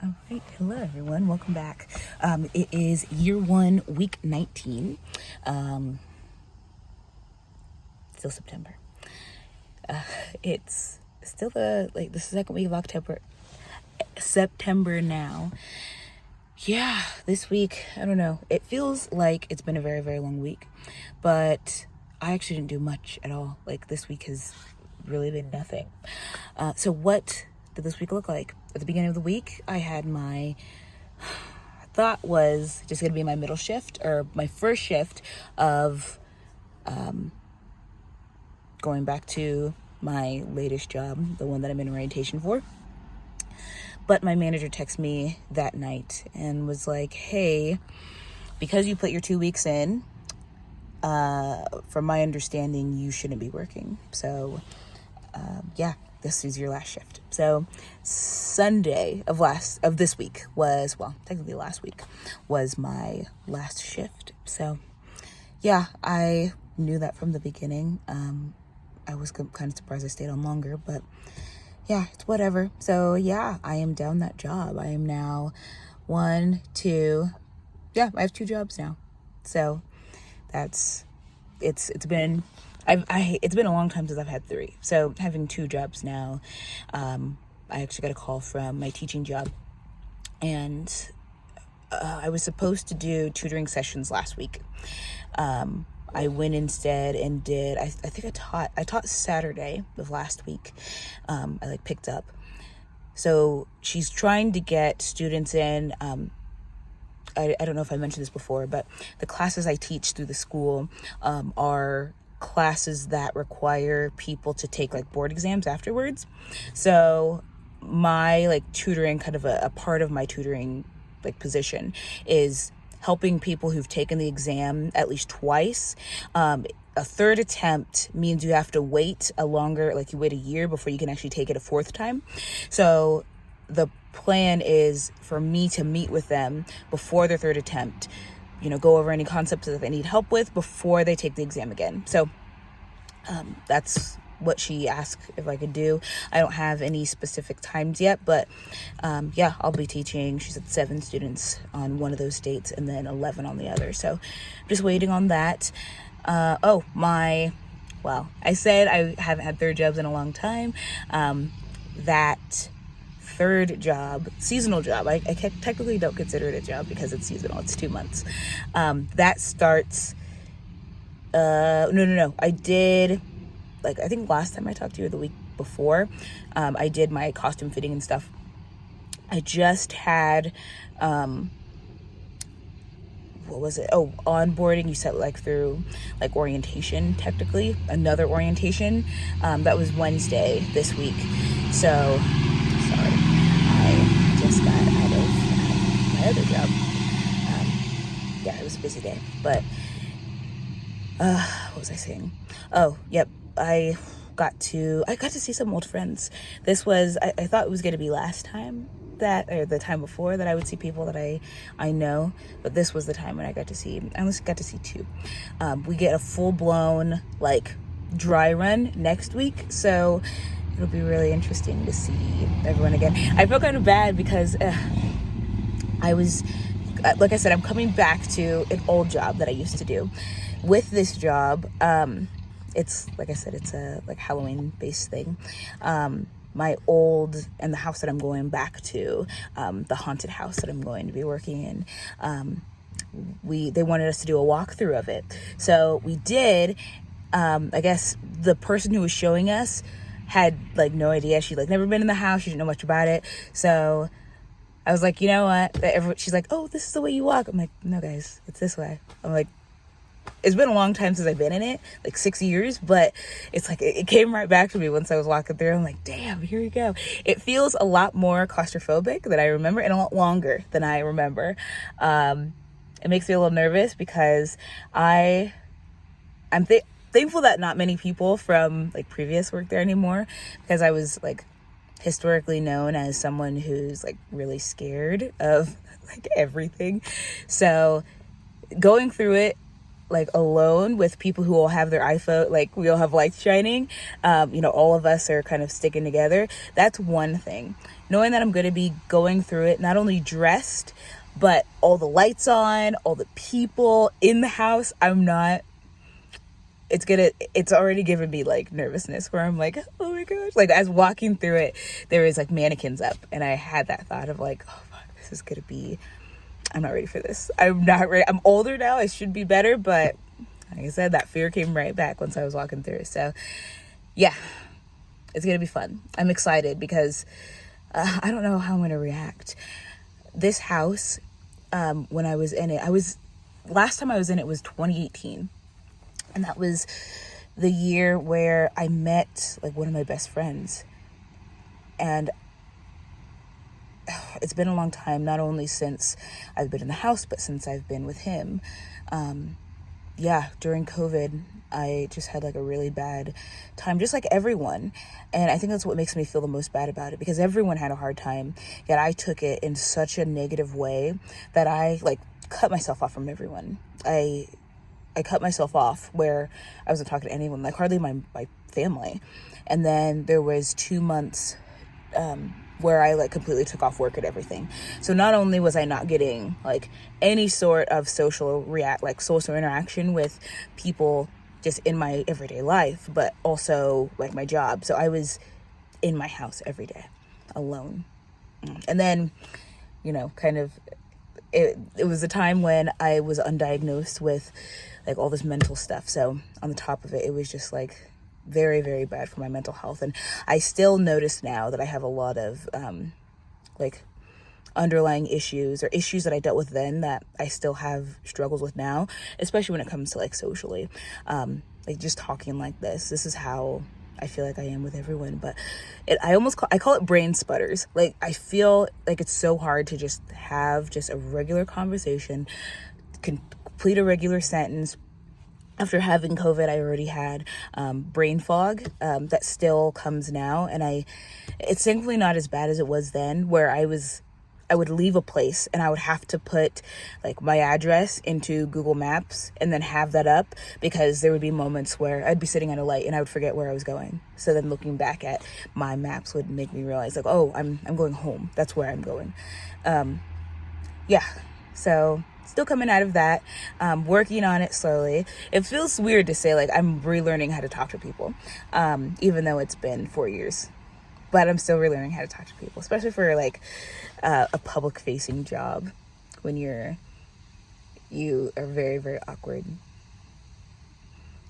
All right, hello everyone, welcome back. It is year one, week 19. Still September. It's still the second week of September now. Yeah, this week, I don't know. It feels like it's been a very, very long week, but I actually didn't do much at all. Like, this week has really been nothing. So what did this week look like? At the beginning of the week, I had my thought was just going to be my middle shift, or my first shift of going back to my latest job, the one that I'm in orientation for. But my manager texted me that night and was like, hey, because you put your 2 weeks in, from my understanding, you shouldn't be working. So, this is your last shift. So Sunday of this week was, well, technically last week was my last shift. So yeah, I knew that from the beginning. I was kind of surprised I stayed on longer, but yeah, it's whatever. So yeah, I am down that job. I am now I have 2 jobs now. So it's been a long time since I've had 3. So having 2 jobs now, I actually got a call from my teaching job, and I was supposed to do tutoring sessions last week. I went instead and did, I think I taught Saturday of last week. I picked up. So she's trying to get students in. I don't know if I mentioned this before, but the classes I teach through the school are classes that require people to take board exams afterwards. So my tutoring, kind of a part of my tutoring position, is helping people who've taken the exam at least twice. A third attempt means you have to wait you wait a year before you can actually take it a 4th time. So the plan is for me to meet with them before their 3rd attempt, go over any concepts that they need help with before they take the exam again. So that's what she asked if I could do. I don't have any specific times yet, but I'll be teaching, she said, 7 students on one of those dates and then 11 on the other. So I'm just waiting on that. I said I haven't had 3rd jobs in a long time. That 3rd job, seasonal job, I technically don't consider it a job because it's seasonal. It's 2 months. That starts, no. I did, I think last time I talked to you, or the week before, I did my costume fitting and stuff. I just had, onboarding. You set through orientation, technically, another orientation. That was Wednesday this week. So, sorry, I just got out of my other job. It was a busy day, but, what was I saying? Oh, yep. I got to see some old friends. This was, I thought it was going to be last time or the time before that I would see people that I know, but this was the time when I got to see 2. We get a full-blown dry run next week, so it'll be really interesting to see everyone again. I feel kind of bad because I was, like I said, I'm coming back to an old job that I used to do. With this job, it's, like I said, it's a Halloween based thing. My old, and the house that I'm going back to, the haunted house that I'm going to be working in, they wanted us to do a walkthrough of it. So we did. I guess the person who was showing us had no idea. She'd never been in the house. She didn't know much about it. So I was like, you know what? She's like, oh, this is the way you walk. I'm like, no, guys, it's this way. I'm like, it's been a long time since I've been in it, 6 years, but it's it came right back to me once I was walking through. I'm like, damn, here we go. It feels a lot more claustrophobic than I remember, and a lot longer than I remember. It makes me a little nervous because I'm thankful that not many people from previous work there anymore, because I was historically known as someone who's really scared of everything. So going through it, like alone with people who all have their iPhone, like we all have lights shining, all of us are kind of sticking together. That's one thing. Knowing that I'm going to be going through it, not only dressed, but all the lights on, all the people in the house, it's already given me like nervousness where I'm like, oh my gosh. Like as walking through it, there was like mannequins up and I had that thought of like, oh fuck, this is going to be, I'm not ready for this. I'm not ready. I'm older now. I should be better. But like I said, that fear came right back once I was walking through. So yeah, it's going to be fun. I'm excited because I don't know how I'm going to react. This house, when I was in it, last time I was in it was 2018. And that was the year where I met like one of my best friends. And it's been a long time, not only since I've been in the house, but since I've been with him. During COVID, I just had like a really bad time, just like everyone. And I think that's what makes me feel the most bad about it, because everyone had a hard time, yet I took it in such a negative way that I like cut myself off from everyone. I cut myself off where I wasn't talking to anyone, like hardly my family. And then there was 2 months where I like completely took off work and everything. So not only was I not getting like any sort of social interaction with people just in my everyday life, but also like my job. So I was in my house every day alone. And then, it was a time when I was undiagnosed with like all this mental stuff. So on the top of it, it was just like very, very bad for my mental health. And I still notice now that I have a lot of underlying issues or issues that I dealt with then that I still have struggles with now, especially when it comes to like socially, like just talking like this is how I feel like I am with everyone. But I call it brain sputters. Like I feel like it's so hard to just have just a regular conversation, complete a regular sentence. After having COVID, I already had brain fog that still comes now. And it's thankfully not as bad as it was then, where I would leave a place and I would have to put like my address into Google Maps and then have that up, because there would be moments where I'd be sitting at a light and I would forget where I was going. So then looking back at my maps would make me realize like, oh, I'm going home. That's where I'm going. So still coming out of that, working on it slowly. It feels weird to say like I'm relearning how to talk to people, even though it's been 4 years. But I'm still relearning how to talk to people, especially for like a public facing job when you are very, very awkward.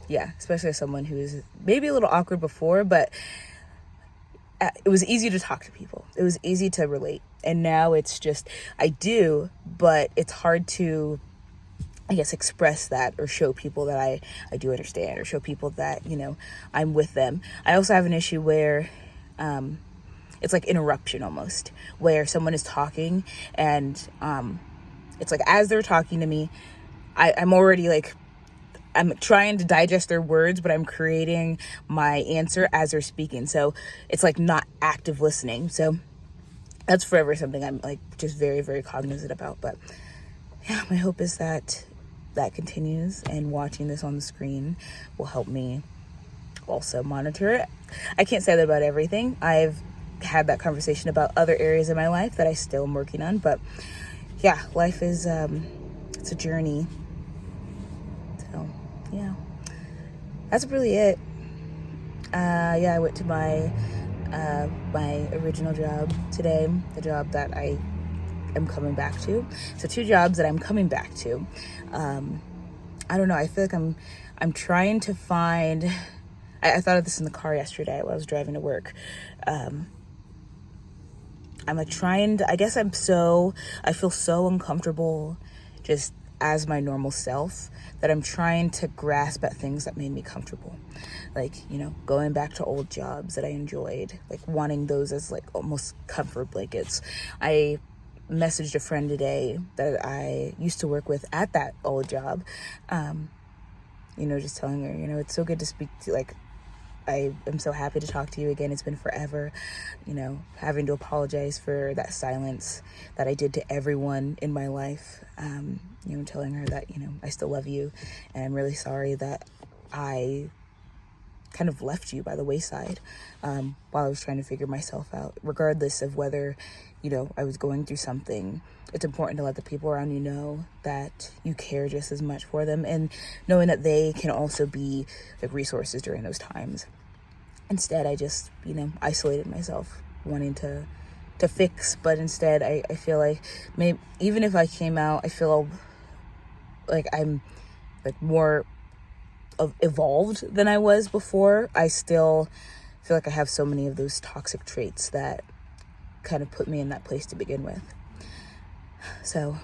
Yeah, especially as someone who is maybe a little awkward before, but it was easy to talk to people. It was easy to relate. And now it's just, I do, but it's hard to, I guess, express that or show people that I do understand, or show people that, I'm with them. I also have an issue where it's like interruption almost, where someone is talking and it's like as they're talking to me, I'm already like, I'm trying to digest their words, but I'm creating my answer as they're speaking. So it's like not active listening. So that's forever something I'm like just very, very cognizant about. But yeah, my hope is that continues, and watching this on the screen will help me also monitor it. I can't say that about everything. I've had that conversation about other areas of my life that I still am working on. But yeah, life is, it's a journey. So yeah, that's really it. I went to my original job today, the job that I am coming back to. So 2 jobs that I'm coming back to. I don't know. I feel like I'm trying to find, I thought of this in the car yesterday while I was driving to work. I'm like trying to, I guess I feel so uncomfortable just as my normal self that I'm trying to grasp at things that made me comfortable. Like, going back to old jobs that I enjoyed, like wanting those as like almost comfort blankets. I messaged a friend today that I used to work with at that old job, just telling her, it's so good to speak to, like, I am so happy to talk to you again. It's been forever, having to apologize for that silence that I did to everyone in my life. Telling her that, I still love you, and I'm really sorry that I kind of left you by the wayside while I was trying to figure myself out. Regardless of whether, I was going through something, it's important to let the people around you know that you care just as much for them, and knowing that they can also be like resources during those times. Instead, I just, isolated myself, wanting to fix, but instead I feel like maybe even if I came out, I feel like I'm like more evolved than I was before. I still feel like I have so many of those toxic traits that kind of put me in that place to begin with. So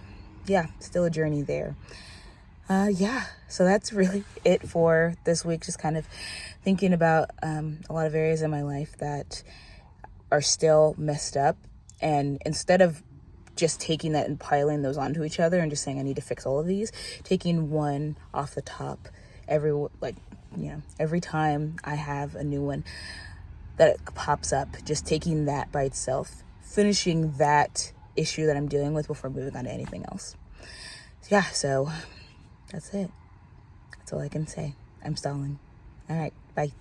yeah, still a journey there. So that's really it for this week. Just kind of thinking about a lot of areas in my life that are still messed up, and instead of just taking that and piling those onto each other and just saying I need to fix all of these, taking one off the top every time I have a new one that pops up, just taking that by itself, finishing that issue that I'm dealing with before moving on to anything else. So that's it. That's all I can say. I'm stalling. All right, bye.